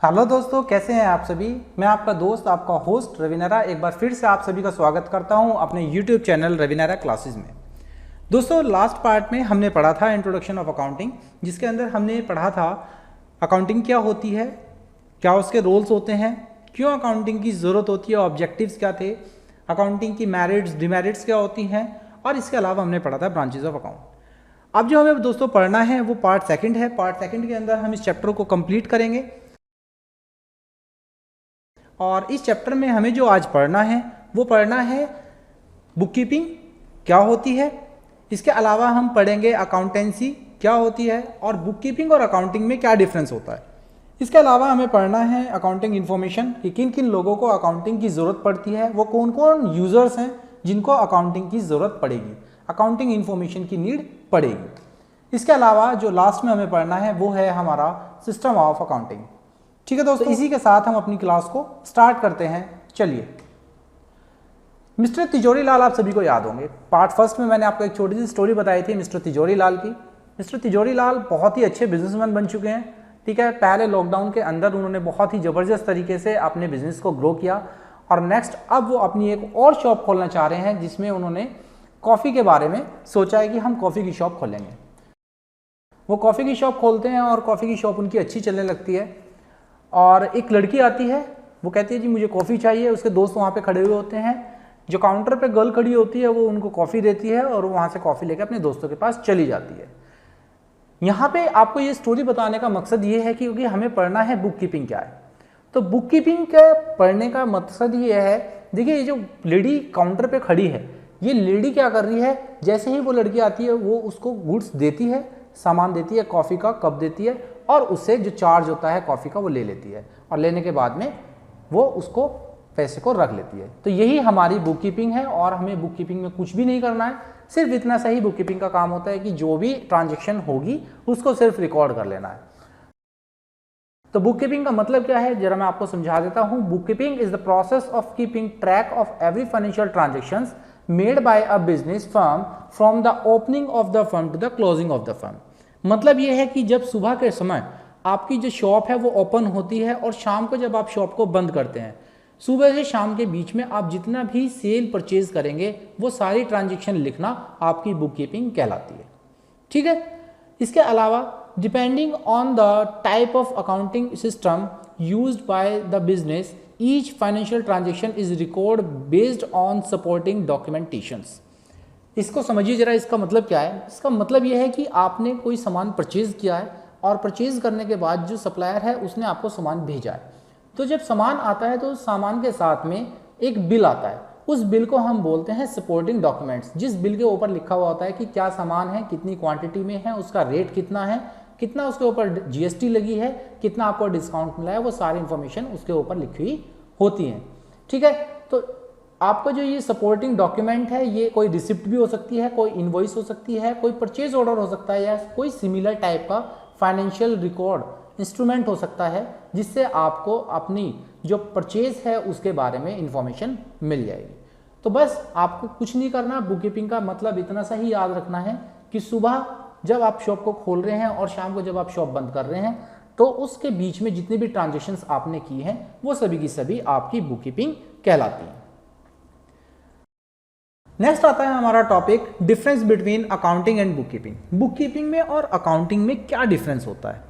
Hello दोस्तों, कैसे हैं आप सभी। मैं आपका दोस्त, आपका होस्ट रविनारा एक बार फिर से आप सभी का स्वागत करता हूं अपने यूट्यूब चैनल रविनारा क्लासेस में। दोस्तों, लास्ट पार्ट में हमने पढ़ा था इंट्रोडक्शन ऑफ अकाउंटिंग, जिसके अंदर हमने पढ़ा था अकाउंटिंग क्या होती है, क्या उसके रोल्स होते हैं, क्यों अकाउंटिंग की ज़रूरत होती है, ऑब्जेक्टिव्स क्या थे, अकाउंटिंग की मेरिट्स डिमेरिट्स क्या होती हैं, और इसके अलावा हमने पढ़ा था ब्रांचेज ऑफ अकाउंट। अब जो हमें दोस्तों पढ़ना है वो पार्ट सेकंड है। पार्ट सेकंड के अंदर हम इस चैप्टर को कंप्लीट करेंगे और इस चैप्टर में हमें जो आज पढ़ना है वो पढ़ना है बुक कीपिंग क्या होती है। इसके अलावा हम पढ़ेंगे अकाउंटेंसी क्या होती है और बुक कीपिंग और अकाउंटिंग में क्या डिफरेंस होता है। इसके अलावा हमें पढ़ना है अकाउंटिंग इन्फॉर्मेशन कि किन किन लोगों को अकाउंटिंग की ज़रूरत पड़ती है, वो कौन कौन यूज़र्स हैं जिनको अकाउंटिंग की ज़रूरत पड़ेगी, अकाउंटिंग इन्फॉर्मेशन की नीड पड़ेगी। इसके अलावा जो लास्ट में हमें पढ़ना है वो है हमारा सिस्टम ऑफ अकाउंटिंग। ठीक है दोस्तों, इसी के साथ हम अपनी क्लास को स्टार्ट करते हैं। चलिए, मिस्टर तिजोरी लाल आप सभी को याद होंगे। पार्ट फर्स्ट में मैंने आपको एक छोटी सी स्टोरी बताई थी मिस्टर तिजोरी लाल की। मिस्टर तिजोरी लाल बहुत ही अच्छे बिजनेसमैन बन चुके हैं। ठीक है, पहले लॉकडाउन के अंदर उन्होंने बहुत ही ज़बरदस्त तरीके से अपने बिजनेस को ग्रो किया और नेक्स्ट अब वो अपनी एक और शॉप खोलना चाह रहे हैं जिसमें उन्होंने कॉफ़ी के बारे में सोचा है कि हम कॉफ़ी की शॉप खोलेंगे। वो कॉफ़ी की शॉप खोलते हैं और कॉफ़ी की शॉप उनकी अच्छी चलने लगती है और एक लड़की आती है, वो कहती है जी मुझे कॉफ़ी चाहिए। उसके दोस्त वहाँ पे खड़े हुए होते हैं। जो काउंटर पे गर्ल खड़ी होती है वो उनको कॉफ़ी देती है और वो वहाँ से कॉफ़ी लेकर अपने दोस्तों के पास चली जाती है। यहाँ पे आपको ये स्टोरी बताने का मकसद ये है कि क्योंकि हमें पढ़ना है बुक कीपिंग क्या है। तो बुक कीपिंग के पढ़ने का मकसद ये है, देखिए ये जो लेडी काउंटर पे खड़ी है, ये लेडी क्या कर रही है, जैसे ही वो लड़की आती है वो उसको गुड्स देती है, सामान देती है, कॉफ़ी का कप देती है और उससे जो चार्ज होता है कॉफ़ी का वो ले लेती है और लेने के बाद में वो उसको पैसे को रख लेती है। तो यही हमारी बुक कीपिंग है और हमें बुक कीपिंग में कुछ भी नहीं करना है, सिर्फ इतना सा ही बुक कीपिंग का काम होता है कि जो भी ट्रांजेक्शन होगी उसको सिर्फ रिकॉर्ड कर लेना है। तो बुक कीपिंग का मतलब क्या है जरा मैं आपको समझा देता हूं। Book keeping is the process of keeping track of every financial transactions made by a business firm from the opening of the firm to the closing of the firm. मतलब यह है कि जब सुबह के समय आपकी जो शॉप है वो ओपन होती है और शाम को जब आप शॉप को बंद करते हैं, सुबह से शाम के बीच में आप जितना भी सेल परचेज करेंगे वो सारी ट्रांजैक्शन लिखना आपकी बुक कीपिंग कहलाती है। ठीक है, इसके अलावा depending on the type of accounting system used by the business each financial transaction is record based on supporting documentations. इसको समझिए जरा, इसका मतलब क्या है। इसका मतलब यह है कि आपने कोई सामान परचेज किया है और परचेज करने के बाद जो सप्लायर है उसने आपको सामान भेजा है। तो जब सामान आता है तो उस सामान के साथ में एक बिल आता है, उस बिल को हम बोलते हैं सपोर्टिंग डॉक्यूमेंट्स। जिस बिल के ऊपर लिखा हुआ होता है कि क्या सामान है, कितनी क्वांटिटी में है, उसका रेट कितना है, कितना उसके ऊपर जीएसटी लगी है, कितना आपको डिस्काउंट मिला है, वो सारी इंफॉर्मेशन उसके ऊपर लिखी हुई होती है। ठीक है, तो आपको जो ये सपोर्टिंग डॉक्यूमेंट है ये कोई रिसिप्ट भी हो सकती है, कोई इनवॉइस हो सकती है, कोई परचेज ऑर्डर हो सकता है या कोई सिमिलर टाइप का फाइनेंशियल रिकॉर्ड इंस्ट्रूमेंट हो सकता है जिससे आपको अपनी जो परचेज है उसके बारे में इंफॉर्मेशन मिल जाएगी। तो बस आपको कुछ नहीं करना, बुक कीपिंग का मतलब इतना सा ही याद रखना है कि सुबह जब आप शॉप को खोल रहे हैं और शाम को जब आप शॉप बंद कर रहे हैं तो उसके बीच में जितनी भी ट्रांजेक्शन्स आपने की हैं वो सभी की सभी आपकी बुक कीपिंग कहलाती हैं। नेक्स्ट आता है हमारा topic difference between accounting and book keeping. Book keeping में और अकाउंटिंग में क्या डिफरेंस होता है।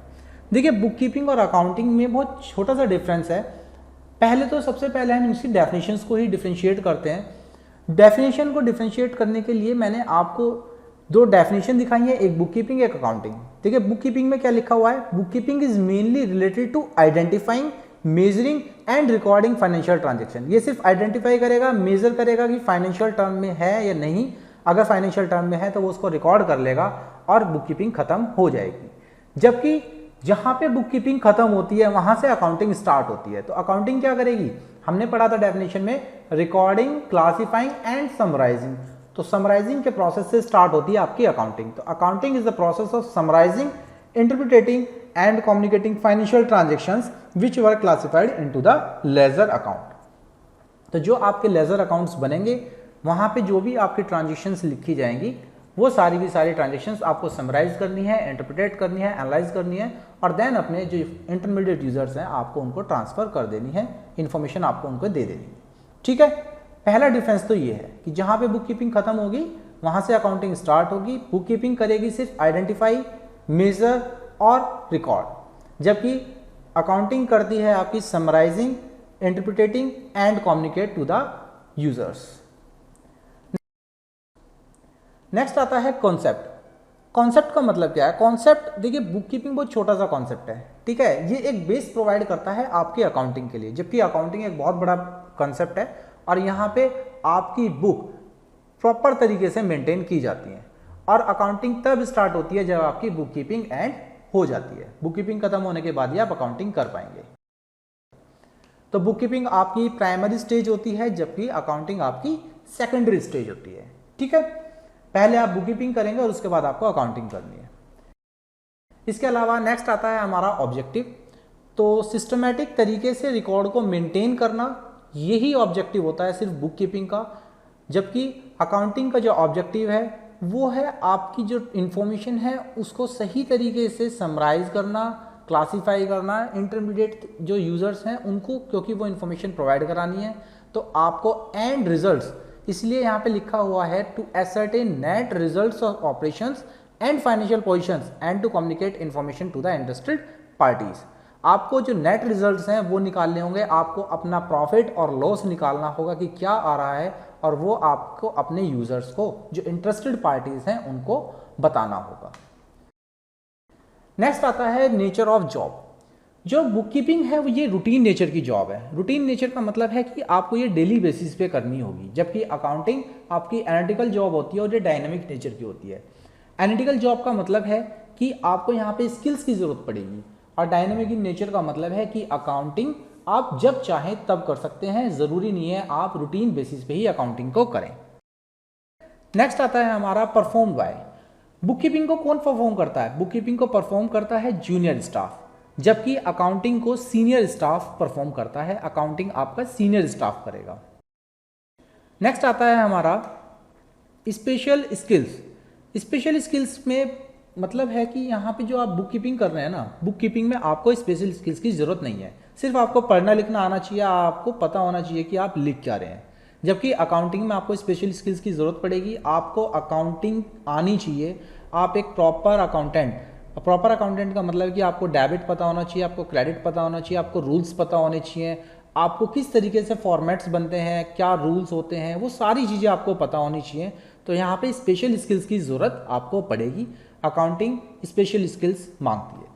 देखिए, बुक कीपिंग और अकाउंटिंग में बहुत छोटा सा डिफरेंस है। पहले तो सबसे पहले हम इसकी डेफिनेशंस को ही डिफरेंशिएट करते हैं। डेफिनेशन को डिफरेंशिएट करने के लिए मैंने आपको दो डेफिनेशन दिखाई है, एक बुक कीपिंग एक अकाउंटिंग। देखिए, बुक कीपिंग में क्या लिखा हुआ है, book keeping is mainly related to identifying, measuring and recording financial transaction. ये सिर्फ आइडेंटिफाई करेगा, मेजर करेगा कि फाइनेंशियल टर्म में है या नहीं। अगर फाइनेंशियल टर्म में है तो वो उसको रिकॉर्ड कर लेगा और बुक कीपिंग खत्म हो जाएगी। जबकि जहां पे बुक कीपिंग खत्म होती है वहां से अकाउंटिंग स्टार्ट होती है। तो अकाउंटिंग क्या करेगी, हमने पढ़ा था डेफिनेशन में, रिकॉर्डिंग, क्लासिफाइंग एंड समराइजिंग। तो समराइजिंग के प्रोसेस से स्टार्ट होती है आपकी अकाउंटिंग। तो accounting is the process of summarising, interpreting and communicating financial transactions which were classified into the ledger account. तो जो आपके लेजर अकाउंट्स बनेंगे वहां पे जो भी आपकी ट्रांजेक्शन्स लिखी जाएंगी वो सारी की सारी ट्रांजेक्शन्स आपको समराइज करनी है, इंटरप्रेट करनी है, एनालाइज करनी है और देन अपने जो इंटरमीडिएट यूजर्स हैं आपको उनको ट्रांसफर कर देनी है, इन्फॉर्मेशन आपको उनको दे देनी है। ठीक है, पहला डिफरेंस तो ये है कि जहाँ पे बुक कीपिंग खत्म होगी वहाँ से अकाउंटिंग स्टार्ट होगी। बुक कीपिंग करेगी सिर्फ आइडेंटिफाई, मेजर और रिकॉर्ड, जबकि अकाउंटिंग करती है आपकी summarising, interpreting and communicate to the users. Next आता है कॉन्सेप्ट। कॉन्सेप्ट का मतलब क्या है? कॉन्सेप्ट देखिए, बुक कीपिंग बहुत छोटा सा कॉन्सेप्ट है, ठीक है। ये एक बेस प्रोवाइड करता है आपकी अकाउंटिंग के लिए, जबकि अकाउंटिंग एक बहुत बड़ा कॉन्सेप्ट है और यहाँ पे आपकी बुक प्रॉपर तरीके से मेंटेन की जाती है। और अकाउंटिंग तब स्टार्ट होती है जब आपकी बुक कीपिंग एंड हो जाती है। बुक कीपिंग खत्म होने के बाद ही आप अकाउंटिंग कर पाएंगे। तो बुक कीपिंग आपकी प्राइमरी स्टेज होती है, जबकि अकाउंटिंग आपकी सेकेंडरी स्टेज होती है। ठीक है, पहले आप बुक कीपिंग करेंगे और उसके बाद आपको अकाउंटिंग करनी है। इसके अलावा नेक्स्ट आता है हमारा ऑब्जेक्टिव। तो सिस्टमेटिक तरीके से रिकॉर्ड को मेंटेन करना, यही ऑब्जेक्टिव होता है सिर्फ बुक कीपिंग का। जबकि अकाउंटिंग का जो ऑब्जेक्टिव है वो है आपकी जो इंफॉर्मेशन है उसको सही तरीके से समराइज करना, क्लासीफाई करना, इंटरमीडिएट जो यूजर्स हैं उनको, क्योंकि वो इंफॉर्मेशन प्रोवाइड करानी है। तो आपको एंड रिजल्ट्स, इसलिए यहाँ पे लिखा हुआ है to ascertain net results of operations and financial positions and to communicate information to the interested parties. आपको जो नेट रिजल्ट्स हैं वो निकालने होंगे, आपको अपना प्रॉफिट और लॉस निकालना होगा कि क्या आ रहा है, और वो आपको अपने यूजर्स को, जो इंटरेस्टेड पार्टीज हैं, उनको बताना होगा। नेक्स्ट आता है नेचर ऑफ जॉब। जो बुक कीपिंग है वो ये रूटीन नेचर की जॉब है। रूटीन नेचर का मतलब है कि आपको ये डेली बेसिस पे करनी होगी, जबकि अकाउंटिंग आपकी एनालिटिकल जॉब होती है और ये डायनामिक नेचर की होती है। एनालिटिकल जॉब का मतलब है कि आपको यहाँ पे स्किल्स की जरूरत पड़ेगी, और डायनामिक नेचर का मतलब है कि अकाउंटिंग आप जब चाहें तब कर सकते हैं, जरूरी नहीं है आप रूटीन बेसिस पे ही अकाउंटिंग को करें। नेक्स्ट आता है हमारा परफॉर्म बाय। बुक कीपिंग को कौन परफॉर्म करता है? बुक कीपिंग को परफॉर्म करता है जूनियर स्टाफ, जबकि अकाउंटिंग को सीनियर स्टाफ परफॉर्म करता है। अकाउंटिंग आपका सीनियर स्टाफ करेगा। नेक्स्ट आता है हमारा स्पेशल स्किल्स। स्पेशल स्किल्स में मतलब है कि यहाँ पे जो आप बुक कीपिंग कर रहे हैं ना, बुक कीपिंग में आपको स्पेशल स्किल्स की जरूरत नहीं है, सिर्फ आपको पढ़ना लिखना आना चाहिए, आपको पता होना चाहिए कि आप लिख क्या रहे हैं। जबकि अकाउंटिंग में आपको स्पेशल स्किल्स की जरूरत पड़ेगी, आपको अकाउंटिंग आनी चाहिए। आप एक प्रॉपर अकाउंटेंट का मतलब कि आपको डेबिट पता होना चाहिए, आपको क्रेडिट पता होना चाहिए, आपको रूल्स पता होने चाहिए, आपको किस तरीके से फॉर्मेट्स बनते हैं, क्या रूल्स होते हैं, वो सारी चीज़ें आपको पता होनी चाहिए। तो यहाँ पे स्पेशल स्किल्स की ज़रूरत आपको पड़ेगी। अकाउंटिंग स्पेशल स्किल्स मांगती है।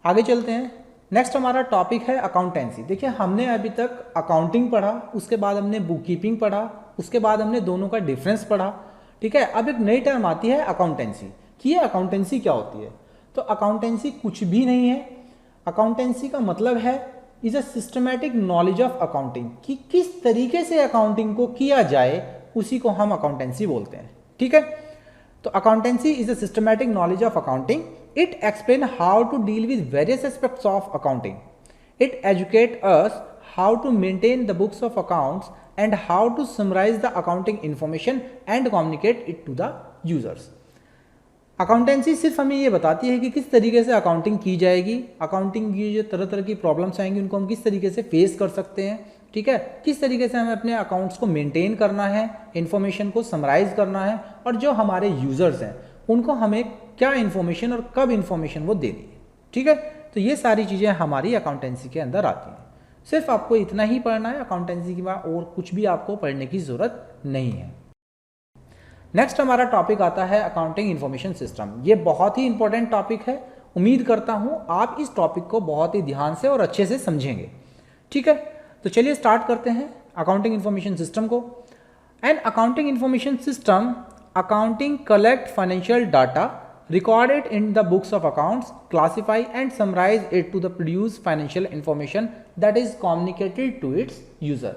आगे चलते हैं। नेक्स्ट हमारा टॉपिक है अकाउंटेंसी। देखिए, हमने अभी तक अकाउंटिंग पढ़ा, उसके बाद हमने बुक कीपिंग पढ़ा, उसके बाद हमने दोनों का डिफरेंस पढ़ा। ठीक है, अब एक नई टर्म आती है अकाउंटेंसी, कि ये अकाउंटेंसी क्या होती है। तो अकाउंटेंसी कुछ भी नहीं है। अकाउंटेंसी का मतलब है is a systematic knowledge of accounting, कि किस तरीके से अकाउंटिंग को किया जाए, उसी को हम अकाउंटेंसी बोलते हैं। ठीक है, तो accountancy is a systematic knowledge of accounting. It explain how to deal with various aspects of accounting. It educate us how to maintain the books of accounts and how to summarize the accounting information and communicate it to the users. Accountancy सिर्फ हमें ये बताती है कि किस तरीके से accounting की जाएगी, अकाउंटिंग की जो तरह तरह की प्रॉब्लम्स आएंगी उनको हम किस तरीके से फेस कर सकते हैं। ठीक है, किस तरीके से हमें अपने अकाउंट्स को मेंटेन करना है, इन्फॉर्मेशन को समराइज करना है, और जो हमारे यूजर्स हैं उनको हमें क्या इन्फॉर्मेशन और कब इन्फॉर्मेशन वो देनी है। ठीक है, तो ये सारी चीज़ें हमारी अकाउंटेंसी के अंदर आती हैं। सिर्फ आपको इतना ही पढ़ना है अकाउंटेंसी के बाद, और कुछ भी आपको पढ़ने की जरूरत नहीं है। नेक्स्ट हमारा टॉपिक आता है अकाउंटिंग इंफॉर्मेशन सिस्टम। ये बहुत ही इंपॉर्टेंट टॉपिक है। उम्मीद करता हूं आप इस टॉपिक को बहुत ही ध्यान से और अच्छे से समझेंगे। ठीक है, तो चलिए स्टार्ट करते हैं अकाउंटिंग इंफॉर्मेशन सिस्टम को। An accounting information system, accounting collect financial data, record it in the books of accounts, classify and summarize it to the produce financial information that is communicated to its user।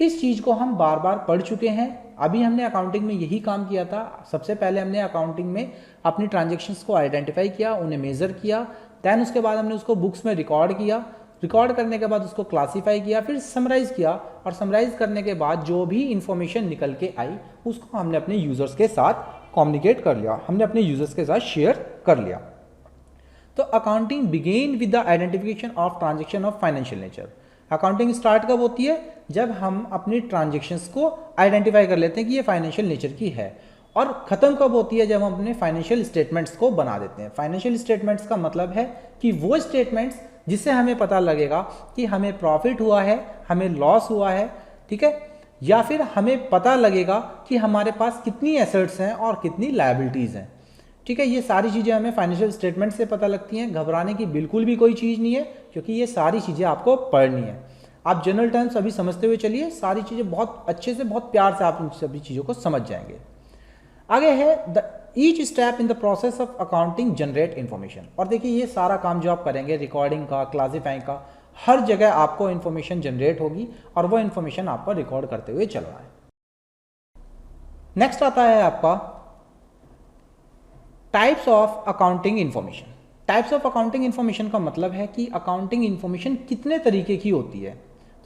इस चीज को हम बार बार पढ़ चुके हैं। अभी हमने अकाउंटिंग में यही काम किया था। सबसे पहले हमने अकाउंटिंग में अपनी ट्रांजेक्शन्स को आइडेंटिफाई किया, उन्हें मेजर किया, देन उसके बाद हमने उसको बुक्स में रिकॉर्ड किया, रिकॉर्ड करने के बाद उसको क्लासीफाई किया, फिर समराइज किया, और समराइज करने के बाद जो भी इंफॉर्मेशन निकल के आई उसको हमने अपने यूजर्स के साथ कम्युनिकेट कर लिया, हमने अपने यूजर्स के साथ शेयर कर लिया। तो accounting begin with the identification of transaction of financial nature. Accounting start कब होती है? जब हम अपनी ट्रांजेक्शन्स को आइडेंटिफाई कर लेते हैं कि ये फाइनेंशियल नेचर की है। और ख़त्म कब होती है? जब हम अपने फाइनेंशियल स्टेटमेंट्स को बना देते हैं। फाइनेंशियल स्टेटमेंट्स का मतलब है कि वो स्टेटमेंट्स जिससे हमें पता लगेगा कि हमें प्रॉफिट हुआ है, हमें लॉस हुआ है, ठीक है, या फिर हमें पता लगेगा कि हमारे पास कितनी एसेट्स हैं और कितनी लायबिलिटीज़ हैं, ठीक है। ये सारी चीज़ें हमें फाइनेंशियल स्टेटमेंट से पता लगती हैं। घबराने की बिल्कुल भी कोई चीज़ नहीं है, क्योंकि ये सारी चीज़ें आपको पढ़नी है। आप जनरल टर्म्स अभी समझते हुए चलिए, सारी चीज़ें बहुत अच्छे से, बहुत प्यार से आप इन सभी चीज़ों को समझ जाएंगे। आगे है each step in the process of accounting generate information. और देखिए ये सारा काम जो आप करेंगे, रिकॉर्डिंग का, क्लासीफाइंग का, हर जगह आपको इन्फॉर्मेशन जनरेट होगी और वो इन्फॉर्मेशन आपको रिकॉर्ड करते हुए चल रहा है। नेक्स्ट आता है आपका types of accounting information. Types of accounting information का मतलब है कि अकाउंटिंग इन्फॉर्मेशन कितने तरीके की होती है।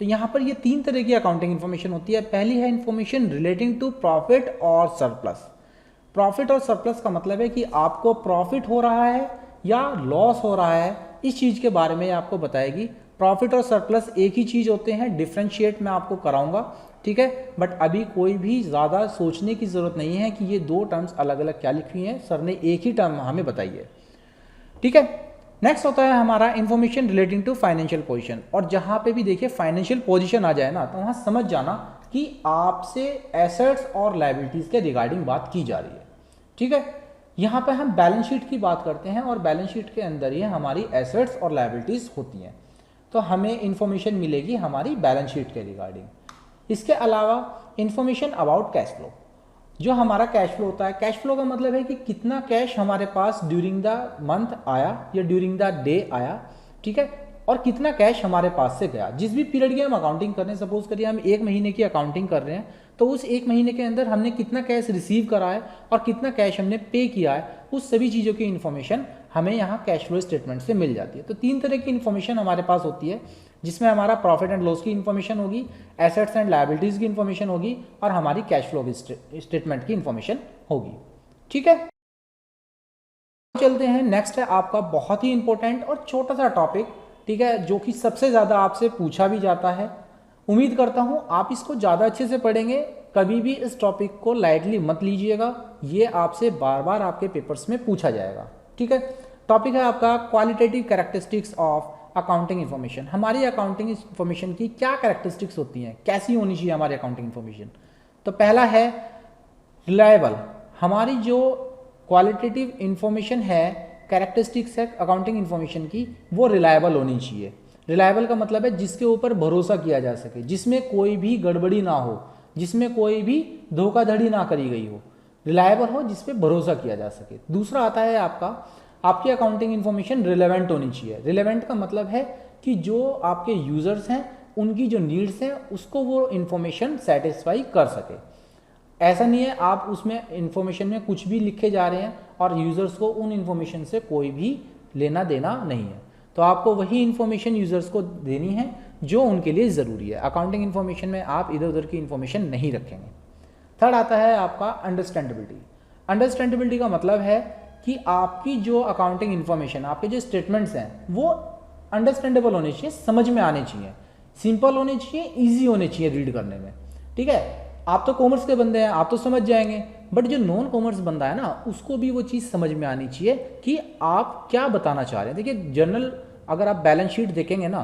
तो यहाँ पर ये 3 तरह की अकाउंटिंग इन्फॉर्मेशन होती है। पहली है इन्फॉर्मेशन रिलेटिंग टू प्रॉफिट और सरप्लस। प्रॉफिट और सरप्लस का मतलब है कि आपको प्रॉफिट हो रहा है या लॉस हो रहा है, इस चीज़ के बारे में आपको बताएगी। प्रॉफिट और सरप्लस एक ही चीज़ होते हैं, डिफ्रेंशिएट मैं आपको कराऊंगा, ठीक है। बट अभी कोई भी ज़्यादा सोचने की ज़रूरत नहीं है कि ये 2 टर्म्स अलग अलग क्या लिखी हैं, सर ने एक ही टर्म हमें बताई है, ठीक है। नेक्स्ट होता है हमारा information relating to financial position. और जहाँ पे भी देखिए फाइनेंशियल पोजीशन आ जाए ना, तो वहाँ समझ जाना कि आपसे एसेट्स और लायबिलिटीज़ के रिगार्डिंग बात की जा रही है, ठीक है। यहाँ पे हम बैलेंस शीट की बात करते हैं और बैलेंस शीट के अंदर ही हमारी एसेट्स और लायबिलिटीज़ होती हैं, तो हमें इन्फॉर्मेशन मिलेगी हमारी बैलेंस शीट के रिगार्डिंग। इसके अलावा इन्फॉर्मेशन अबाउट कैश फ्लो, जो हमारा कैश फ्लो होता है। कैश फ्लो का मतलब है कि कितना कैश हमारे पास ड्यूरिंग द मंथ आया या ड्यूरिंग द डे आया, ठीक है, और कितना कैश हमारे पास से गया। जिस भी पीरियड की हम अकाउंटिंग कर रहे हैं, सपोज करिए हम 1 महीने की अकाउंटिंग कर रहे हैं, तो उस 1 महीने के अंदर हमने कितना कैश रिसीव करा है और कितना कैश हमने पे किया है, उस सभी चीज़ों की इन्फॉर्मेशन हमें यहाँ कैश फ्लो स्टेटमेंट से मिल जाती है। तो 3 तरह की इन्फॉर्मेशन हमारे पास होती है, जिसमें हमारा प्रॉफिट एंड लॉस की इन्फॉर्मेशन होगी, एसेट्स एंड लायबिलिटीज़ की इन्फॉर्मेशन होगी और हमारी कैश फ्लो की स्टेटमेंट की इन्फॉर्मेशन होगी, ठीक है। चलते हैं, नेक्स्ट है आपका बहुत ही इंपॉर्टेंट और छोटा सा टॉपिक, ठीक है, जो कि सबसे ज़्यादा आपसे पूछा भी जाता है। उम्मीद करता हूँ आप इसको ज़्यादा अच्छे से पढ़ेंगे। कभी भी इस टॉपिक को लाइटली मत लीजिएगा, ये आपसे बार बार आपके पेपर्स में पूछा जाएगा, ठीक है। टॉपिक है आपका qualitative characteristics of accounting information. हमारी अकाउंटिंग इन्फॉर्मेशन की क्या कैरेक्टरिस्टिक्स होती हैं, कैसी होनी चाहिए हमारी अकाउंटिंग इन्फॉर्मेशन। तो पहला है रिलायबल। हमारी जो क्वालिटेटिव इन्फॉर्मेशन है, कैरेक्टरिस्टिक्स है अकाउंटिंग इन्फॉर्मेशन की, वो रिलायबल होनी चाहिए। रिलायबल का मतलब है जिसके ऊपर भरोसा किया जा सके, जिसमें कोई भी गड़बड़ी ना हो, जिसमें कोई भी धोखाधड़ी ना करी गई हो। रिलायबल हो जिस पे भरोसा किया जा सके। दूसरा आता है आपकी अकाउंटिंग इन्फॉर्मेशन रिलेवेंट होनी चाहिए। रिलेवेंट का मतलब है कि जो आपके यूजर्स हैं उनकी जो नीड्स हैं उसको वो इन्फॉर्मेशन सेटिस्फाई कर सके। ऐसा नहीं है आप उसमें इन्फॉर्मेशन में कुछ भी लिखे जा रहे हैं और यूजर्स को उन इन्फॉर्मेशन से कोई भी लेना देना नहीं है। तो आपको वही इन्फॉर्मेशन यूजर्स को देनी है जो उनके लिए ज़रूरी है। अकाउंटिंग इन्फॉर्मेशन में आप इधर उधर की इन्फॉर्मेशन नहीं रखेंगे। थर्ड आता है आपका अंडरस्टैंडेबिलिटी। अंडरस्टैंडेबिलिटी का मतलब है कि आपकी जो अकाउंटिंग इन्फॉर्मेशन, आपके जो स्टेटमेंट्स हैं वो अंडरस्टैंडेबल होने चाहिए, समझ में आने चाहिए, सिंपल होने चाहिए, ईजी होने चाहिए रीड करने में, ठीक है। आप तो कॉमर्स के बंदे हैं, आप तो समझ जाएंगे, बट जो नॉन कॉमर्स बंदा है ना, उसको भी वो चीज़ समझ में आनी चाहिए कि आप क्या बताना चाह रहे हैं। देखिए जनरल अगर आप बैलेंस शीट देखेंगे ना,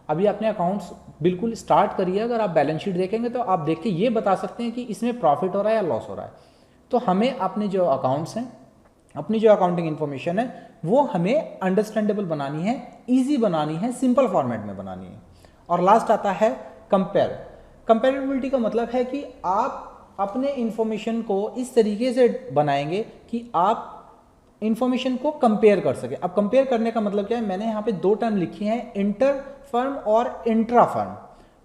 अभी आपने अकाउंट्स बिल्कुल स्टार्ट करिए, अगर आप बैलेंस शीट देखेंगे तो आप देख के ये बता सकते हैं कि इसमें प्रॉफिट हो रहा है या लॉस हो रहा है। तो हमें अपने जो अकाउंट्स हैं, अपनी जो अकाउंटिंग इन्फॉर्मेशन है, वो हमें अंडरस्टैंडेबल बनानी है, ईजी बनानी है, सिंपल फॉर्मेट में बनानी है। और लास्ट आता है कंपेयर। कंपेरेबिलिटी का मतलब है कि आप अपने इंफॉर्मेशन को इस तरीके से बनाएंगे कि आप इंफॉर्मेशन को कंपेयर कर सके। अब कंपेयर करने का मतलब क्या है, मैंने यहाँ पे 2 टर्म लिखी हैं, इंटर फर्म और इंट्रा फर्म,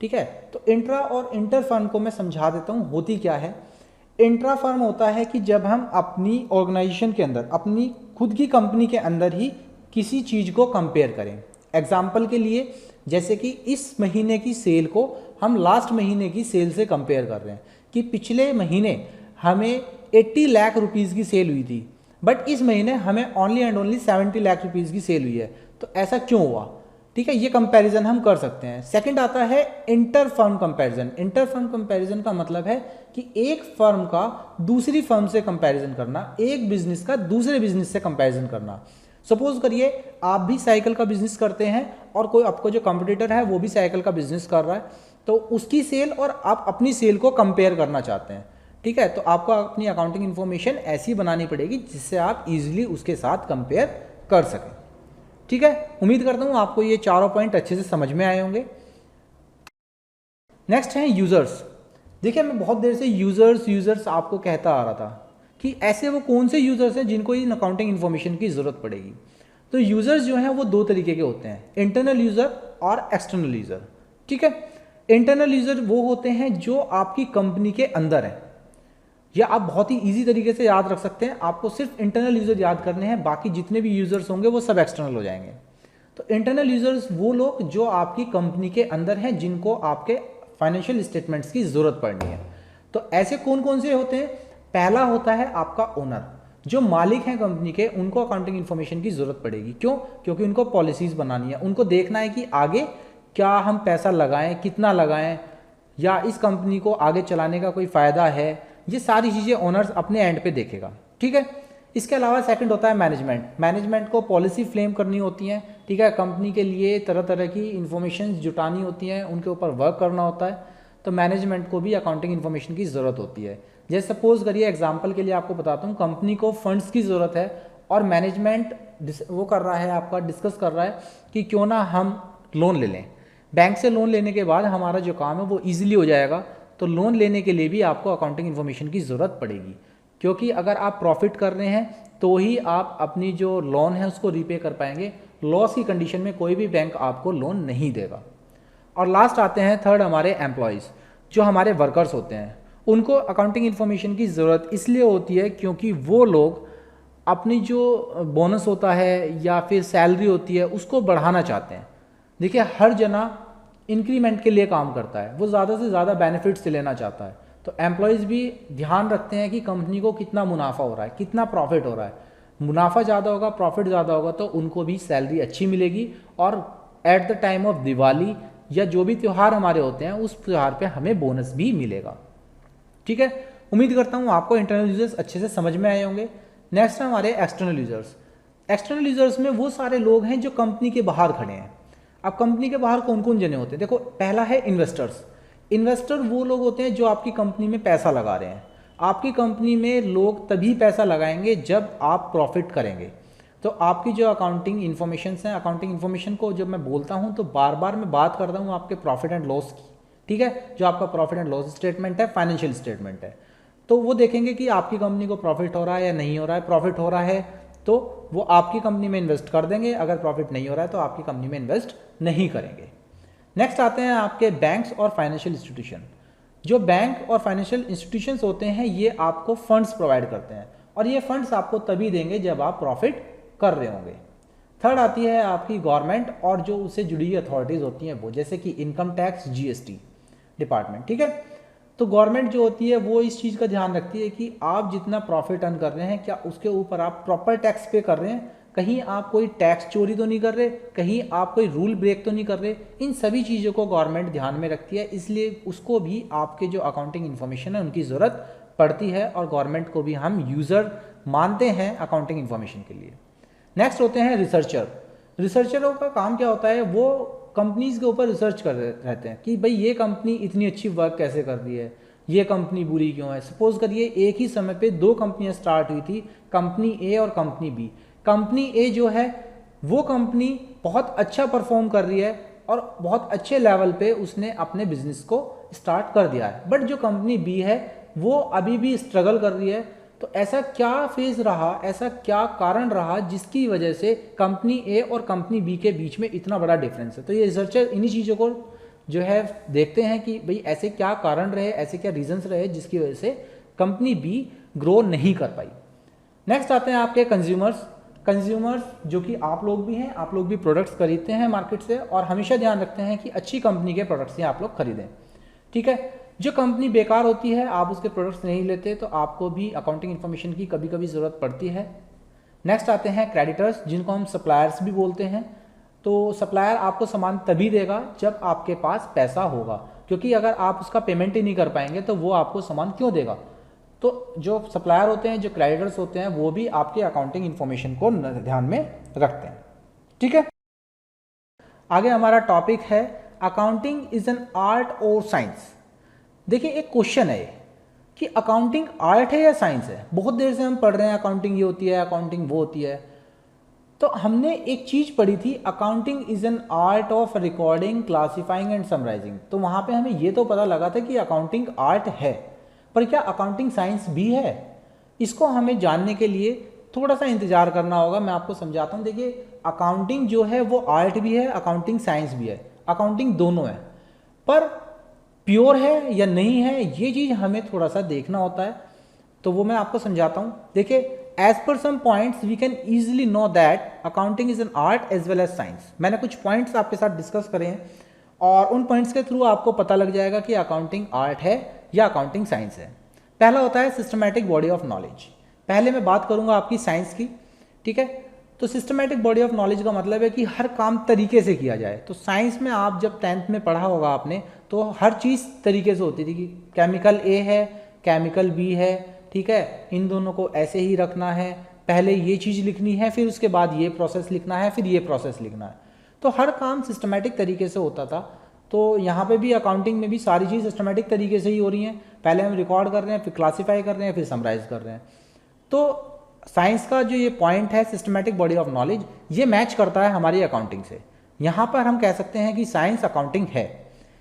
ठीक है। तो इंट्रा और इंटर फर्म को मैं समझा देता हूँ होती क्या है। इंट्रा फर्म होता है कि जब हम अपनी ऑर्गेनाइजेशन के अंदर, अपनी खुद की कंपनी के अंदर ही किसी चीज़ को कंपेयर करें। एग्जाम्पल के लिए जैसे कि इस महीने की सेल को हम लास्ट महीने की सेल से कंपेयर कर रहे हैं कि पिछले महीने हमें 80 लाख रुपीज़ की सेल हुई थी, बट इस महीने हमें only and only 70 lakh rupees की सेल हुई है। तो ऐसा क्यों हुआ? ठीक है, ये कंपैरिजन हम कर सकते हैं। सेकंड आता है inter firm comparison. Inter firm comparison का मतलब है कि एक फर्म का दूसरी फर्म से कंपैरिजन करना, एक बिजनेस का दूसरे बिजनेस से कंपैरिजन करना। सपोज करिए आप भी साइकिल का बिजनेस करते हैं और कोई आपको जो कंपटीटर है वो भी साइकिल का बिजनेस कर रहा है, तो उसकी सेल और आप अपनी सेल को कंपेयर करना चाहते हैं। ठीक है, तो आपको अपनी अकाउंटिंग इन्फॉर्मेशन ऐसी बनानी पड़ेगी जिससे आप इजीली उसके साथ कंपेयर कर सकें। ठीक है, उम्मीद करता हूं आपको ये चारों पॉइंट अच्छे से समझ में आए होंगे। नेक्स्ट है यूजर्स। देखिए, मैं बहुत देर से यूजर्स आपको कहता आ रहा था कि ऐसे वो कौन से यूजर्स हैं जिनको इन अकाउंटिंग इन्फॉर्मेशन की जरूरत पड़ेगी। तो यूजर्स जो हैं वो दो तरीके के होते हैं, इंटरनल यूजर और एक्सटर्नल यूजर। ठीक है, इंटरनल यूजर वो होते हैं जो आपकी कंपनी के अंदर है, या आप बहुत ही इजी तरीके से याद रख सकते हैं, आपको सिर्फ इंटरनल यूजर याद करने हैं, बाकी जितने भी यूजर्स होंगे वो सब एक्सटर्नल हो जाएंगे। तो इंटरनल यूजर्स वो लोग जो आपकी कंपनी के अंदर हैं, जिनको आपके फाइनेंशियल स्टेटमेंट्स की जरूरत पड़नी है। तो ऐसे कौन कौन से होते हैं? पहला होता है आपका ओनर, जो मालिक हैं कंपनी के, उनको अकाउंटिंग इन्फॉर्मेशन की जरूरत पड़ेगी। क्यों? क्योंकि उनको पॉलिसीज बनानी है, उनको देखना है कि आगे क्या हम पैसा लगाएं, कितना लगाएं, या इस कंपनी को आगे चलाने का कोई फायदा है। ये सारी चीज़ें ओनर्स अपने एंड पे देखेगा। ठीक है, इसके अलावा सेकंड होता है मैनेजमेंट। मैनेजमेंट को पॉलिसी फ्रेम करनी होती है। ठीक है, कंपनी के लिए तरह तरह की इन्फॉर्मेशन जुटानी होती है, उनके ऊपर वर्क करना होता है। तो मैनेजमेंट को भी अकाउंटिंग इन्फॉर्मेशन की ज़रूरत होती है। जैसे सपोज करिए, एग्जांपल के लिए आपको बताता हूँ, कंपनी को फंड्स की ज़रूरत है और मैनेजमेंट वो कर रहा है, आपका डिस्कस कर रहा है कि क्यों ना हम लोन ले लें। बैंक से लोन लेने के बाद हमारा जो काम है वो ईजिली हो जाएगा। तो लोन लेने के लिए भी आपको अकाउंटिंग इन्फॉर्मेशन की ज़रूरत पड़ेगी, क्योंकि अगर आप प्रॉफिट कर रहे हैं तो ही आप अपनी जो लोन है उसको रीपे कर पाएंगे। लॉस की कंडीशन में कोई भी बैंक आपको लोन नहीं देगा। और लास्ट आते हैं थर्ड, हमारे एम्प्लॉयज़, जो हमारे वर्कर्स होते हैं। उनको अकाउंटिंग इन्फॉर्मेशन की ज़रूरत इसलिए होती है क्योंकि वो लोग अपनी जो बोनस होता है या फिर सैलरी होती है उसको बढ़ाना चाहते हैं। देखिए, हर जना इंक्रीमेंट के लिए काम करता है, वो ज़्यादा से ज़्यादा बेनिफिट्स लेना चाहता है। तो एम्प्लॉयज़ भी ध्यान रखते हैं कि कंपनी को कितना मुनाफा हो रहा है, कितना प्रॉफिट हो रहा है। मुनाफा ज़्यादा होगा, प्रॉफिट ज़्यादा होगा, तो उनको भी सैलरी अच्छी मिलेगी। और at the time of Diwali या जो भी त्यौहार हमारे होते हैं, उस त्यौहार पे हमें बोनस भी मिलेगा। ठीक है, उम्मीद करता हूँ आपको इंटरनल यूजर्स अच्छे से समझ में आए होंगे। नेक्स्ट है हमारे एक्सटर्नल यूजर्स। एक्सटर्नल यूजर्स में वो सारे लोग हैं जो कंपनी के बाहर खड़े हैं। अब कंपनी के बाहर कौन कौन जने होते हैं? देखो, पहला है इन्वेस्टर्स। इन्वेस्टर वो लोग होते हैं जो आपकी कंपनी में पैसा लगा रहे हैं। आपकी कंपनी में लोग तभी पैसा लगाएंगे जब आप प्रॉफिट करेंगे। तो आपकी जो अकाउंटिंग इन्फॉर्मेशन हैं, अकाउंटिंग इन्फॉर्मेशन को जब मैं बोलता हूँ तो बार बार मैं बात करता हूँ आपके प्रॉफिट एंड लॉस की। ठीक है, जो आपका प्रॉफिट एंड लॉस स्टेटमेंट है, फाइनेंशियल स्टेटमेंट है, तो वो देखेंगे कि आपकी कंपनी को प्रॉफिट हो रहा है या नहीं हो रहा है। प्रॉफिट हो रहा है तो वो आपकी कंपनी में इन्वेस्ट कर देंगे, अगर प्रॉफिट नहीं हो रहा है तो आपकी कंपनी में इन्वेस्ट नहीं करेंगे। नेक्स्ट आते हैं आपके बैंक्स और फाइनेंशियल इंस्टीट्यूशन। जो बैंक और फाइनेंशियल इंस्टीट्यूशंस होते हैं ये आपको फंड्स प्रोवाइड करते हैं, और ये फंड्स आपको तभी देंगे जब आप प्रॉफिट कर रहे होंगे। थर्ड आती है आपकी गवर्नमेंट और जो उससे जुड़ी हुई अथॉरिटीज़ होती हैं वो, जैसे कि इनकम टैक्स, जीएसटी डिपार्टमेंट। ठीक है, तो गवर्नमेंट जो होती है वो इस चीज़ का ध्यान रखती है कि आप जितना प्रॉफिट अर्न कर रहे हैं क्या उसके ऊपर आप प्रॉपर टैक्स पे कर रहे हैं, कहीं आप कोई टैक्स चोरी तो नहीं कर रहे, कहीं आप कोई रूल ब्रेक तो नहीं कर रहे। इन सभी चीज़ों को गवर्नमेंट ध्यान में रखती है, इसलिए उसको भी आपके जो अकाउंटिंग इन्फॉर्मेशन है उनकी ज़रूरत पड़ती है, और गवर्नमेंट को भी हम यूज़र मानते हैं अकाउंटिंग इन्फॉर्मेशन के लिए। नेक्स्ट होते हैं रिसर्चर। रिसर्चरों का काम क्या होता है? वो कंपनीज के ऊपर रिसर्च कर रहते हैं कि भाई ये कंपनी इतनी अच्छी वर्क कैसे कर रही है, ये कंपनी बुरी क्यों है। सपोज करिए एक ही समय पे दो कंपनियां स्टार्ट हुई थी, कंपनी ए और कंपनी बी। कंपनी ए जो है वो कंपनी बहुत अच्छा परफॉर्म कर रही है और बहुत अच्छे लेवल पे उसने अपने बिजनेस को स्टार्ट कर दिया है, बट जो कंपनी बी है वो अभी भी स्ट्रगल कर रही है। तो ऐसा क्या फेज रहा, ऐसा क्या कारण रहा जिसकी वजह से कंपनी ए और कंपनी बी के बीच में इतना बड़ा डिफरेंस है। तो ये रिसर्चर इन्हीं चीज़ों को जो है देखते हैं कि भाई ऐसे क्या कारण रहे, ऐसे क्या रीजंस रहे जिसकी वजह से कंपनी बी ग्रो नहीं कर पाई। नेक्स्ट आते हैं आपके कंज्यूमर्स। कंज्यूमर्स जो कि आप लोग भी हैं, आप लोग भी प्रोडक्ट्स खरीदते हैं मार्केट से और हमेशा ध्यान रखते हैं कि अच्छी कंपनी के प्रोडक्ट्स ही आप लोग खरीदें, ठीक है। जो कंपनी बेकार होती है, आप उसके प्रोडक्ट्स नहीं लेते, तो आपको भी अकाउंटिंग इन्फॉर्मेशन की कभी कभी ज़रूरत पड़ती है। नेक्स्ट आते हैं क्रेडिटर्स, जिनको हम सप्लायर्स भी बोलते हैं। तो सप्लायर आपको सामान तभी देगा जब आपके पास पैसा होगा, क्योंकि अगर आप उसका पेमेंट ही नहीं कर पाएंगे तो वो आपको सामान क्यों देगा। तो जो सप्लायर होते हैं, जो क्रेडिटर्स होते हैं, वो भी आपके अकाउंटिंग इन्फॉर्मेशन को ध्यान में रखते हैं, ठीक है। आगे हमारा टॉपिक है अकाउंटिंग इज एन आर्ट और साइंस। देखिए एक क्वेश्चन है कि अकाउंटिंग आर्ट है या साइंस है। बहुत देर से हम पढ़ रहे हैं अकाउंटिंग ये होती है, अकाउंटिंग वो होती है। तो हमने एक चीज पढ़ी थी, accounting is an art of recording, classifying and summarising. तो वहां पे हमें ये तो पता लगा था कि अकाउंटिंग आर्ट है, पर क्या अकाउंटिंग साइंस भी है? इसको हमें जानने के लिए थोड़ा सा इंतजार करना होगा। मैं आपको समझाता हूँ। देखिए अकाउंटिंग जो है वो आर्ट भी है, अकाउंटिंग साइंस भी है, अकाउंटिंग दोनों है, पर प्योर है या नहीं है ये चीज हमें थोड़ा सा देखना होता है। तो वो मैं आपको समझाता हूँ। देखिए as per some points we can easily know that accounting is an art as well as science. मैंने कुछ पॉइंट्स आपके साथ डिस्कस करे हैं और उन पॉइंट्स के थ्रू आपको पता लग जाएगा कि अकाउंटिंग आर्ट है या अकाउंटिंग साइंस है। पहला होता है सिस्टमैटिक बॉडी ऑफ नॉलेज। पहले मैं बात करूंगा आपकी साइंस की, ठीक है। तो सिस्टमैटिक बॉडी ऑफ नॉलेज का मतलब है कि हर काम तरीके से किया जाए। तो साइंस में आप जब 10th में पढ़ा होगा आपने, तो हर चीज़ तरीके से होती थी कि केमिकल ए है, केमिकल बी है, ठीक है, इन दोनों को ऐसे ही रखना है, पहले ये चीज़ लिखनी है, फिर उसके बाद ये प्रोसेस लिखना है, फिर ये प्रोसेस लिखना है। तो हर काम सिस्टमैटिक तरीके से होता था। तो यहाँ पे भी अकाउंटिंग में भी सारी चीज़ सिस्टमैटिक तरीके से ही हो रही हैं। पहले हम रिकॉर्ड कर रहे हैं, फिर क्लासीफाई कर रहे हैं, फिर समराइज कर रहे हैं। तो साइंस का जो ये पॉइंट है सिस्टमैटिक बॉडी ऑफ नॉलेज, ये मैच करता है हमारी अकाउंटिंग से। यहाँ पर हम कह सकते हैं कि साइंस अकाउंटिंग है।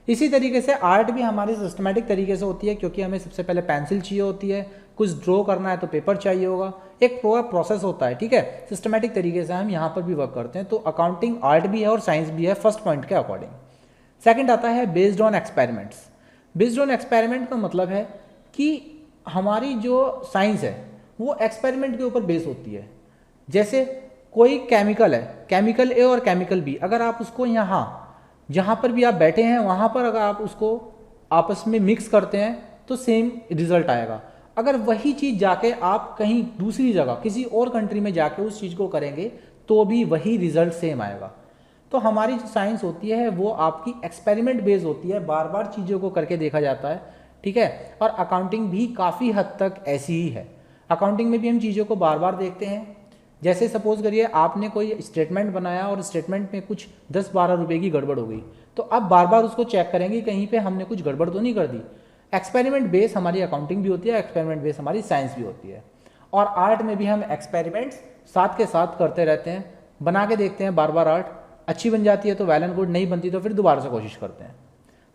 इसी तरीके से आर्ट भी हमारी सिस्टमैटिक तरीके से होती है, क्योंकि हमें सबसे पहले पेंसिल चाहिए होती है, कुछ ड्रॉ करना है तो पेपर चाहिए होगा, एक पूरा प्रोसेस होता है, ठीक है। सिस्टमैटिक तरीके से हम यहाँ पर भी वर्क करते हैं। तो अकाउंटिंग आर्ट भी है और साइंस भी है, फर्स्ट पॉइंट के अकॉर्डिंग। सेकेंड आता है based on experiments. Based on experiment का मतलब है कि हमारी जो साइंस है वो एक्सपेरिमेंट के ऊपर बेस होती है। जैसे कोई केमिकल है, केमिकल ए और केमिकल बी, अगर आप उसको यहाँ जहाँ पर भी आप बैठे हैं वहाँ पर अगर आप उसको आपस में मिक्स करते हैं तो सेम रिजल्ट आएगा। अगर वही चीज़ जाके आप कहीं दूसरी जगह किसी और कंट्री में जाके उस चीज़ को करेंगे तो भी वही रिजल्ट सेम आएगा। तो हमारी जो साइंस होती है वो आपकी एक्सपेरिमेंट बेस होती है, बार बार चीज़ों को करके देखा जाता है, ठीक है। और अकाउंटिंग भी काफ़ी हद तक ऐसी ही है। अकाउंटिंग में भी हम चीज़ों को बार बार देखते हैं। जैसे सपोज करिए आपने कोई स्टेटमेंट बनाया और स्टेटमेंट में कुछ 10-12 रुपए की गड़बड़ हो गई, तो आप बार बार उसको चेक करेंगे कहीं पे हमने कुछ गड़बड़ तो नहीं कर दी। एक्सपेरिमेंट बेस हमारी अकाउंटिंग भी होती है, एक्सपेरिमेंट बेस हमारी साइंस भी होती है। और आर्ट में भी हम एक्सपेरिमेंट्स साथ के साथ करते रहते हैं, बना के देखते हैं बार बार। आर्ट अच्छी बन जाती है तो वेल एंड गुड, नहीं बनती तो फिर दोबारा से कोशिश करते हैं।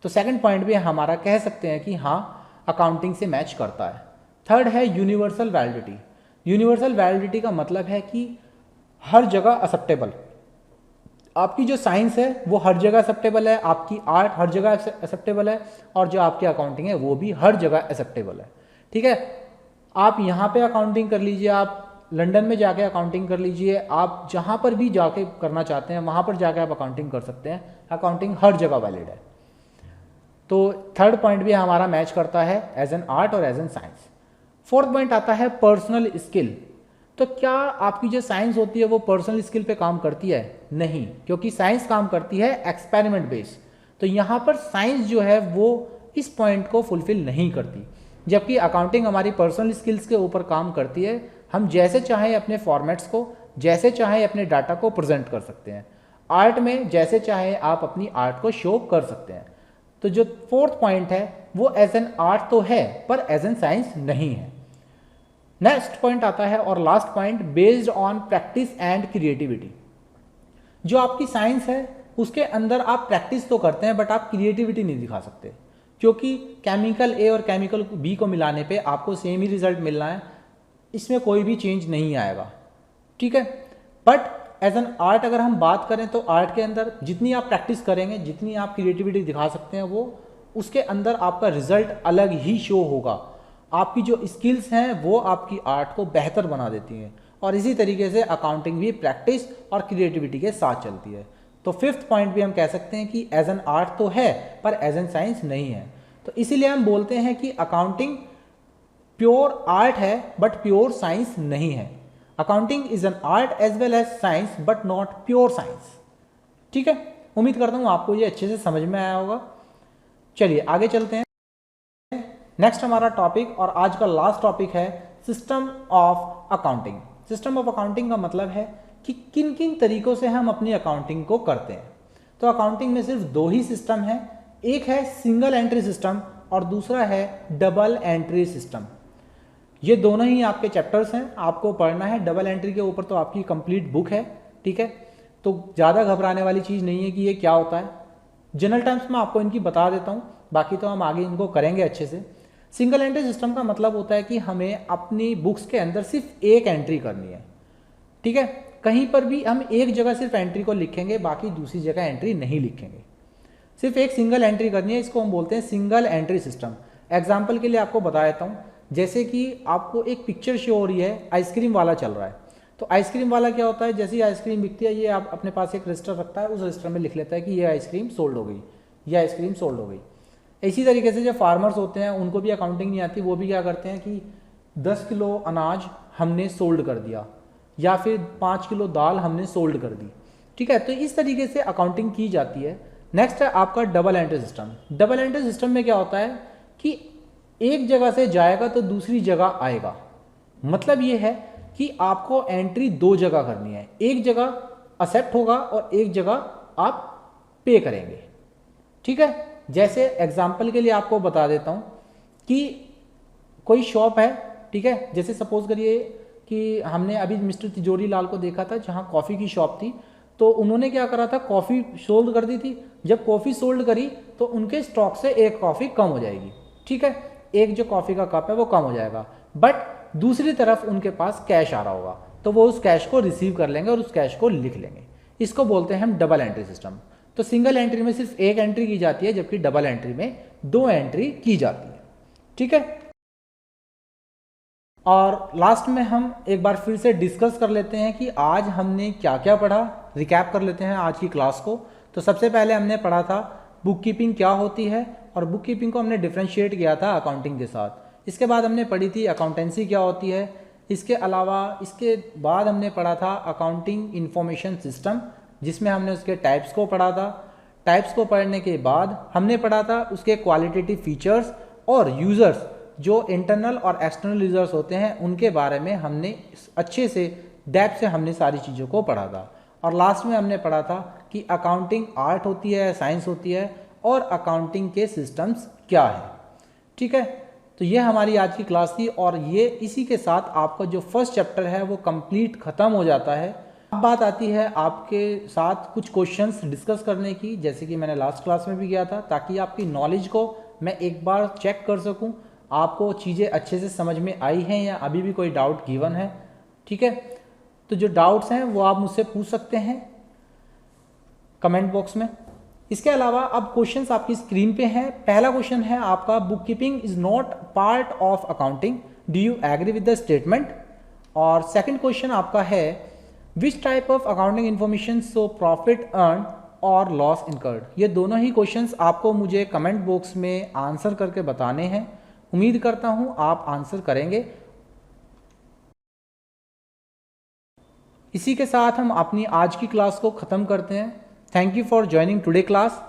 तो सेकंड पॉइंट भी हमारा कह सकते हैं कि हाँ अकाउंटिंग से मैच करता है। थर्ड है यूनिवर्सल वैलिडिटी। यूनिवर्सल वैलिडिटी का मतलब है कि हर जगह एक्सेप्टेबल। आपकी जो साइंस है वो हर जगह एक्सेप्टेबल है, आपकी आर्ट हर जगह एक्सेप्टेबल है, और जो आपकी अकाउंटिंग है वो भी हर जगह एक्सेप्टेबल है, ठीक है। आप यहाँ पे अकाउंटिंग कर लीजिए, आप लंदन में जाके अकाउंटिंग कर लीजिए, आप जहाँ पर भी जाके करना चाहते हैं वहाँ पर जाके आप अकाउंटिंग कर सकते हैं। अकाउंटिंग हर जगह वैलिड है। तो थर्ड पॉइंट भी हमारा मैच करता है एज एन आर्ट और as an science. Fourth point आता है पर्सनल स्किल। तो क्या आपकी जो साइंस होती है वो पर्सनल स्किल पे काम करती है? नहीं, क्योंकि साइंस काम करती है एक्सपेरिमेंट बेस। तो यहाँ पर साइंस जो है वो इस पॉइंट को फुलफिल नहीं करती, जबकि अकाउंटिंग हमारी पर्सनल स्किल्स के ऊपर काम करती है। हम जैसे चाहें अपने फॉर्मेट्स को, जैसे चाहें अपने डाटा को प्रेजेंट कर सकते हैं। आर्ट में जैसे चाहें आप अपनी आर्ट को शो कर सकते हैं। तो जो फोर्थ पॉइंट है वो एज एन आर्ट तो है पर एज एन साइंस नहीं है। नेक्स्ट पॉइंट आता है और last point, based on practice and creativity. जो आपकी साइंस है उसके अंदर आप प्रैक्टिस तो करते हैं बट आप क्रिएटिविटी नहीं दिखा सकते, क्योंकि केमिकल ए और केमिकल बी को मिलाने पे आपको सेम ही रिजल्ट मिलना है, इसमें कोई भी चेंज नहीं आएगा, ठीक है। बट एज एन आर्ट अगर हम बात करें तो आर्ट के अंदर जितनी आप प्रैक्टिस करेंगे, जितनी आप क्रिएटिविटी दिखा सकते हैं, वो उसके अंदर आपका रिजल्ट अलग ही शो होगा। आपकी जो स्किल्स हैं वो आपकी आर्ट को बेहतर बना देती हैं, और इसी तरीके से अकाउंटिंग भी प्रैक्टिस और क्रिएटिविटी के साथ चलती है। तो फिफ्थ पॉइंट भी हम कह सकते हैं कि एज एन आर्ट तो है पर एज एन साइंस नहीं है। तो इसीलिए हम बोलते हैं कि अकाउंटिंग प्योर आर्ट है बट प्योर साइंस नहीं है। Accounting is an art as well as science but not pure science. ठीक है, उम्मीद करता हूँ आपको ये अच्छे से समझ में आया होगा। चलिए आगे चलते हैं। नेक्स्ट हमारा टॉपिक और आज का लास्ट टॉपिक है system of accounting. System of accounting का मतलब है कि किन किन तरीकों से हम अपनी अकाउंटिंग को करते हैं। तो अकाउंटिंग में सिर्फ दो ही सिस्टम है, एक है सिंगल एंट्री सिस्टम और दूसरा है डबल एंट्री सिस्टम। ये दोनों ही आपके चैप्टर्स हैं, आपको पढ़ना है। डबल एंट्री के ऊपर तो आपकी कंप्लीट बुक है, ठीक है। तो ज़्यादा घबराने वाली चीज़ नहीं है कि ये क्या होता है। जनरल टर्म्स में आपको इनकी बता देता हूँ, बाकी तो हम आगे इनको करेंगे अच्छे से। सिंगल एंट्री सिस्टम का मतलब होता है कि हमें अपनी बुक्स के अंदर सिर्फ एक एंट्री करनी है, ठीक है। कहीं पर भी हम एक जगह सिर्फ एंट्री को लिखेंगे, बाकी दूसरी जगह एंट्री नहीं लिखेंगे। सिर्फ एक सिंगल एंट्री करनी है, इसको हम बोलते हैं सिंगल एंट्री सिस्टम। एग्जाम्पल के लिए आपको बता देता हूँ, जैसे कि आपको एक पिक्चर शो हो रही है, आइसक्रीम वाला चल रहा है। तो आइसक्रीम वाला क्या होता है, जैसे ही आइसक्रीम बिकती है, ये आप अपने पास एक रजिस्टर रखता है, उस रजिस्टर में लिख लेता है कि ये आइसक्रीम सोल्ड हो गई, ये आइसक्रीम सोल्ड हो गई। इसी तरीके से जो फार्मर्स होते हैं उनको भी अकाउंटिंग नहीं आती, वो भी क्या करते हैं कि 10 किलो अनाज हमने सोल्ड कर दिया या फिर 5 किलो दाल हमने सोल्ड कर दी, ठीक है। तो इस तरीके से अकाउंटिंग की जाती है। नेक्स्ट है आपका double entry system. Double entry system में क्या होता है कि एक जगह से जाएगा तो दूसरी जगह आएगा। मतलब ये है कि आपको एंट्री दो जगह करनी है, एक जगह एक्सेप्ट होगा और एक जगह आप पे करेंगे, ठीक है। जैसे एग्जाम्पल के लिए आपको बता देता हूँ कि कोई शॉप है, ठीक है। जैसे सपोज करिए कि हमने अभी मिस्टर तिजोरी लाल को देखा था जहाँ कॉफ़ी की शॉप थी, तो उन्होंने क्या करा था, कॉफ़ी सोल्ड कर दी थी। जब कॉफ़ी सोल्ड करी तो उनके स्टॉक से एक कॉफ़ी कम हो जाएगी, ठीक है। एक जो कॉफ़ी का कप है वो कम हो जाएगा, बट दूसरी तरफ उनके पास कैश आ रहा होगा, तो वो उस कैश को रिसीव कर लेंगे और उस कैश को लिख लेंगे। इसको बोलते हैं हम डबल एंट्री सिस्टम। तो सिंगल एंट्री में सिर्फ एक एंट्री की जाती है, जबकि डबल एंट्री में दो एंट्री की जाती है, ठीक है। और लास्ट में हम एक बार फिर से डिस्कस कर लेते हैं कि आज हमने क्या क्या पढ़ा। रिकैप कर लेते हैं आज की क्लास को। तो सबसे पहले हमने पढ़ा था बुक कीपिंग क्या होती है, और बुक कीपिंग को हमने डिफ्रेंशिएट किया था अकाउंटिंग के साथ। इसके बाद हमने पढ़ी थी अकाउंटेंसी क्या होती है। इसके अलावा इसके बाद हमने पढ़ा था अकाउंटिंग इंफॉर्मेशन सिस्टम, जिसमें हमने उसके टाइप्स को पढ़ा था। टाइप्स को पढ़ने के बाद हमने पढ़ा था उसके क्वालिटेटिव फीचर्स और यूज़र्स, जो इंटरनल और एक्सटर्नल यूज़र्स होते हैं, उनके बारे में हमने अच्छे से डेप्थ से हमने सारी चीज़ों को पढ़ा था। और लास्ट में हमने पढ़ा था कि अकाउंटिंग आर्ट होती है, साइंस होती है, और अकाउंटिंग के सिस्टम्स क्या है, ठीक है। तो ये हमारी आज की क्लास थी, और ये इसी के साथ आपका जो फर्स्ट चैप्टर है वो कंप्लीट ख़त्म हो जाता है। अब बात आती है आपके साथ कुछ क्वेश्चंस डिस्कस करने की, जैसे कि मैंने लास्ट क्लास में भी किया था, ताकि आपकी नॉलेज को मैं एक बार चेक कर सकूं, आपको चीज़ें अच्छे से समझ में आई हैं या अभी भी कोई डाउट गिवन है, ठीक है। तो जो डाउट्स हैं वो आप मुझसे पूछ सकते हैं कमेंट बॉक्स में। इसके अलावा अब क्वेश्चंस आपकी स्क्रीन पे हैं। पहला क्वेश्चन है आपका, book keeping is not part of accounting, do you agree with the statement. और सेकंड क्वेश्चन आपका है, which type of accounting information so profit earn और लॉस इनकर्ड। ये दोनों ही क्वेश्चंस आपको मुझे कमेंट बॉक्स में आंसर करके बताने हैं। उम्मीद करता हूं आप आंसर करेंगे। इसी के साथ हम अपनी आज की क्लास को ख़त्म करते हैं। Thank you for joining today class.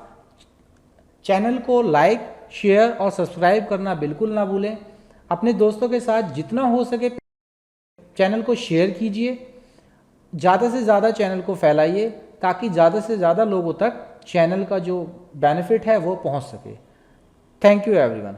Channel को लाइक, शेयर और सब्सक्राइब करना बिल्कुल ना भूलें। अपने दोस्तों के साथ जितना हो सके चैनल को शेयर कीजिए, ज़्यादा से ज़्यादा चैनल को फैलाइए, ताकि ज़्यादा से ज़्यादा लोगों तक चैनल का जो बेनिफिट है वो पहुंच सके। Thank you everyone.